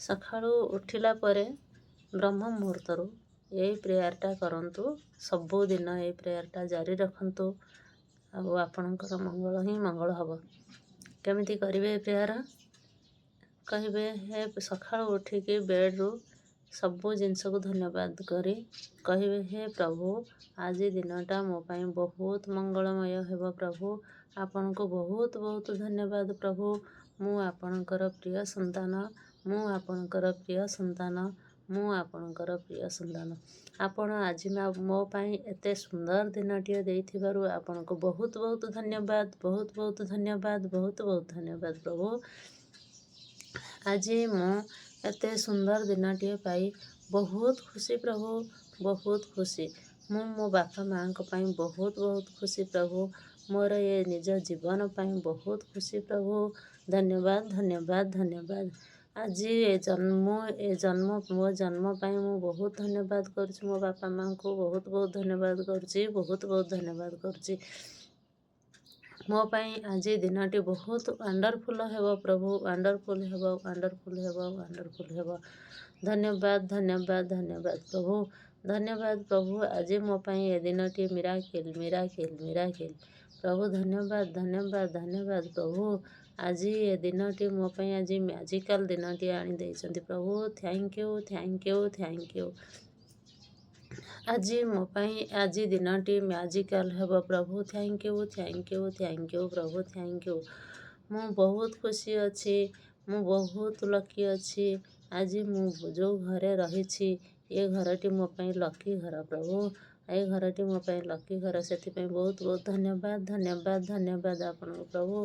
ସକାଳୁ ଉଠିଲା ପରେ ବ୍ରହ୍ମ ମୁହୂର୍ତ୍ତରୁ ଏଇ ପ୍ରେୟାରଟା କରନ୍ତୁ। ସବୁଦିନ ଏଇ ପ୍ରେୟାରଟା ଜାରି ରଖନ୍ତୁ ଆଉ ଆପଣଙ୍କର ମଙ୍ଗଳ ହିଁ ମଙ୍ଗଳ ହେବ। କେମିତି କରିବେ ଏ ପ୍ରେୟାର? କହିବେ ହେ ସକାଳୁ ଉଠିକି ବେଡ଼ରୁ ସବୁ ଜିନିଷକୁ ଧନ୍ୟବାଦ କରି କହିବେ ହେ ପ୍ରଭୁ ଆଜି ଦିନଟା ମୋ ପାଇଁ ବହୁତ ମଙ୍ଗଳମୟ ହେବ। ପ୍ରଭୁ ଆପଣଙ୍କୁ ବହୁତ ବହୁତ ଧନ୍ୟବାଦ। ପ୍ରଭୁ ମୁଁ ଆପଣଙ୍କର ପ୍ରିୟ ସନ୍ତାନ, ମୁଁ ଆପଣଙ୍କର ପ୍ରିୟ ସନ୍ତାନ, ମୁଁ ଆପଣଙ୍କର ପ୍ରିୟ ସନ୍ତାନ। ଆପଣ ଆଜି ମୋ ପାଇଁ ଏତେ ସୁନ୍ଦର ଦିନଟିଏ ଦେଇଥିବାରୁ ଆପଣଙ୍କୁ ବହୁତ ବହୁତ ଧନ୍ୟବାଦ, ବହୁତ ବହୁତ ଧନ୍ୟବାଦ, ବହୁତ ବହୁତ ଧନ୍ୟବାଦ। ପ୍ରଭୁ ଆଜି ମୁଁ ଏତେ ସୁନ୍ଦର ଦିନଟିଏ ପାଇ ବହୁତ ଖୁସି। ପ୍ରଭୁ ବହୁତ ଖୁସି। ମୁଁ ମୋ ବାପା ମାଆଙ୍କ ପାଇଁ ବହୁତ ବହୁତ ଖୁସି। ପ୍ରଭୁ ମୋର ଏ ନିଜ ଜୀବନ ପାଇଁ ବହୁତ ଖୁସି। ପ୍ରଭୁ ଧନ୍ୟବାଦ ଧନ୍ୟବାଦ ଧନ୍ୟବାଦ। ଆଜି ମୋ ଜନ୍ମ ପାଇଁ ମୁଁ ବହୁତ ଧନ୍ୟବାଦ କରୁଛି। ମୋ ବାପା ମାଆଙ୍କୁ ବହୁତ ବହୁତ ଧନ୍ୟବାଦ କରୁଛି, ବହୁତ ବହୁତ ଧନ୍ୟବାଦ କରୁଛି। ମୋ ପାଇଁ ଆଜି ଦିନଟି ବହୁତ ୱାଣ୍ଡରଫୁଲ୍ ହେବ। ପ୍ରଭୁ ୱାଣ୍ଡରଫୁଲ୍ ହେବ, ୱାଣ୍ଡରଫୁଲ୍ ହେବ, ୱାଣ୍ଡରଫୁଲ୍ ହେବ। ଧନ୍ୟବାଦ ଧନ୍ୟବାଦ ଧନ୍ୟବାଦ ପ୍ରଭୁ। ଧନ୍ୟବାଦ ପ୍ରଭୁ ଆଜି ମୋ ପାଇଁ ଏ ଦିନଟି ମିରାକିଲ୍ ମିରାକିଲ୍ ମିରାକିଲ୍। ପ୍ରଭୁ ଧନ୍ୟବାଦ ଧନ୍ୟବାଦ ଧନ୍ୟବାଦ ପ୍ରଭୁ। ଆଜି ଏ ଦିନଟି ମୋ ପାଇଁ ଆଜି ମ୍ୟାଜିକାଲ୍ ଦିନଟିଏ ଆଣି ଦେଇଛନ୍ତି। ପ୍ରଭୁ thank you thank you thank you. ଆଜି ମୋ ପାଇଁ ଆଜି ଦିନଟି ମ୍ୟାଜିକାଲ୍ ହେବ। ପ୍ରଭୁ thank you thank you thank you ପ୍ରଭୁ ଥ୍ୟାଙ୍କ ୟୁ। ମୁଁ ବହୁତ ଖୁସି ଅଛି, ମୁଁ ବହୁତ ଲକି ଅଛି। ଆଜି ମୁଁ ଯେଉଁ ଘରେ ରହିଛି ଏ ଘରଟି ମୋ ପାଇଁ ଲକି ଘର। ପ୍ରଭୁ ଏ ଘରଟି ମୋ ପାଇଁ ଲକି ଘର। ସେଥିପାଇଁ ବହୁତ ବହୁତ ଧନ୍ୟବାଦ ଧନ୍ୟବାଦ ଧନ୍ୟବାଦ ଆପଣଙ୍କୁ। ପ୍ରଭୁ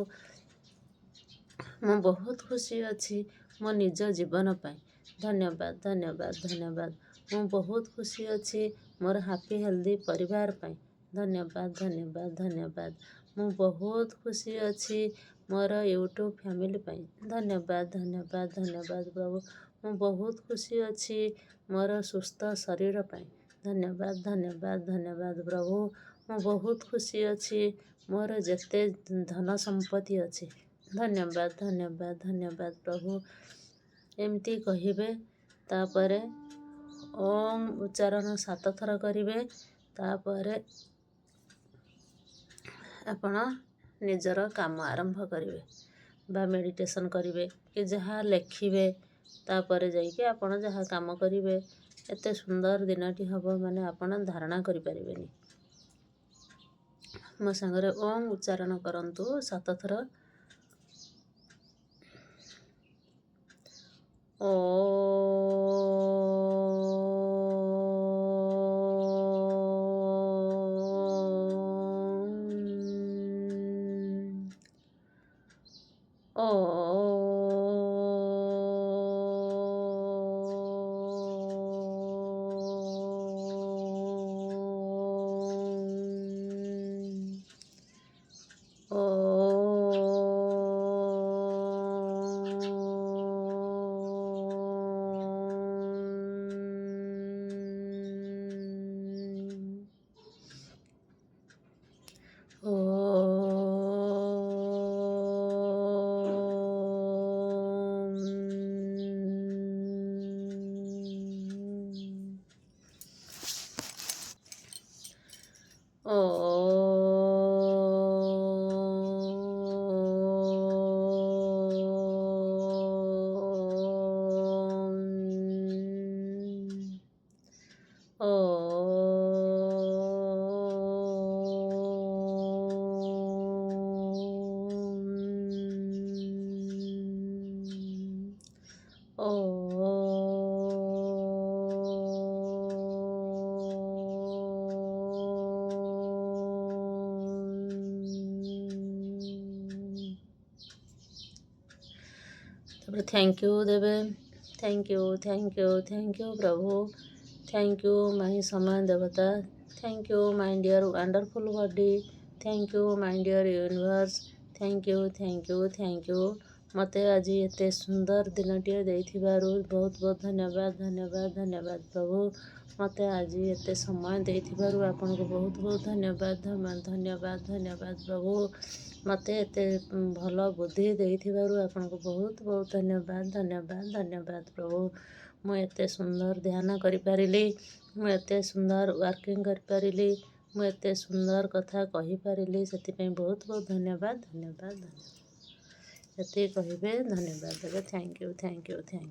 ମୁଁ ବହୁତ ଖୁସି ଅଛି ମୋ ନିଜ ଜୀବନ ପାଇଁ। ଧନ୍ୟବାଦ ଧନ୍ୟବାଦ ଧନ୍ୟବାଦ। ମୁଁ ବହୁତ ଖୁସି ଅଛି ମୋର ହାପି ହେଲ୍ଦି ପରିବାର ପାଇଁ। ଧନ୍ୟବାଦ ଧନ୍ୟବାଦ ଧନ୍ୟବାଦ। ମୁଁ ବହୁତ ଖୁସି ଅଛି ମୋର ୟୁଟ୍ୟୁବ୍ ଫ୍ୟାମିଲି ପାଇଁ। ଧନ୍ୟବାଦ ଧନ୍ୟବାଦ ଧନ୍ୟବାଦ ପ୍ରଭୁ। ମୁଁ ବହୁତ ଖୁସି ଅଛି ମୋର ସୁସ୍ଥ ଶରୀର ପାଇଁ। ଧନ୍ୟବାଦ ଧନ୍ୟବାଦ ଧନ୍ୟବାଦ ପ୍ରଭୁ। ମୁଁ ବହୁତ ଖୁସି ଅଛି ମୋର ଯେତେ ଧନ ସମ୍ପତ୍ତି ଅଛି। ଧନ୍ୟବାଦ ଧନ୍ୟବାଦ ଧନ୍ୟବାଦ ପ୍ରଭୁ। ଏମିତି କହିବେ। ତାପରେ ଓମ୍ ଉଚ୍ଚାରଣ 7 ଥର କରିବେ। ତାପରେ ଆପଣ ନିଜର କାମ ଆରମ୍ଭ କରିବେ ବା ମେଡ଼ିଟେସନ୍ କରିବେ କି ଯାହା ଲେଖିବେ। ତାପରେ ଯାଇକି ଆପଣ ଯାହା କାମ କରିବେ। ଏତେ ସୁନ୍ଦର ଦିନଟି ହେବ ମାନେ ଆପଣ ଧାରଣା କରିପାରିବେନି। ମୋ ସାଙ୍ଗରେ ଓମ୍ ଉଚ୍ଚାରଣ କରନ୍ତୁ 7 ଥର। ଓ ତାପରେ ଥ୍ୟାଙ୍କ ୟୁ ଦେବେ। Thank you thank you thank you ପ୍ରଭୁ। ଥ୍ୟାଙ୍କ ୟୁ ମାଇ ସମୟ ଦେବତା। Thank you my dear wonderful body. Thank you my dear universe. Thank you thank you thank you. ମୋତେ ଆଜି ଏତେ ସୁନ୍ଦର ଦିନଟିଏ ଦେଇଥିବାରୁ ବହୁତ ବହୁତ ଧନ୍ୟବାଦ ଧନ୍ୟବାଦ ଧନ୍ୟବାଦ ପ୍ରଭୁ। ମୋତେ ଆଜି ଏତେ ସମୟ ଦେଇଥିବାରୁ ଆପଣଙ୍କୁ ବହୁତ ବହୁତ ଧନ୍ୟବାଦ ପ୍ରଭୁ। ମୋତେ ଏତେ ଭଲ ବୁଦ୍ଧି ଦେଇଥିବାରୁ ଆପଣଙ୍କୁ ବହୁତ ବହୁତ ଧନ୍ୟବାଦ ପ୍ରଭୁ। ମୁଁ ଏତେ ସୁନ୍ଦର ଧ୍ୟାନ କରିପାରିଲି, ମୁଁ ଏତେ ସୁନ୍ଦର ୱାର୍କିଂ କରିପାରିଲି, ମୁଁ ଏତେ ସୁନ୍ଦର କଥା କହିପାରିଲି, ସେଥିପାଇଁ ବହୁତ ବହୁତ ଧନ୍ୟବାଦ। ଏତିକି କହିବେ, ଧନ୍ୟବାଦ ଦେବେ। Thank you.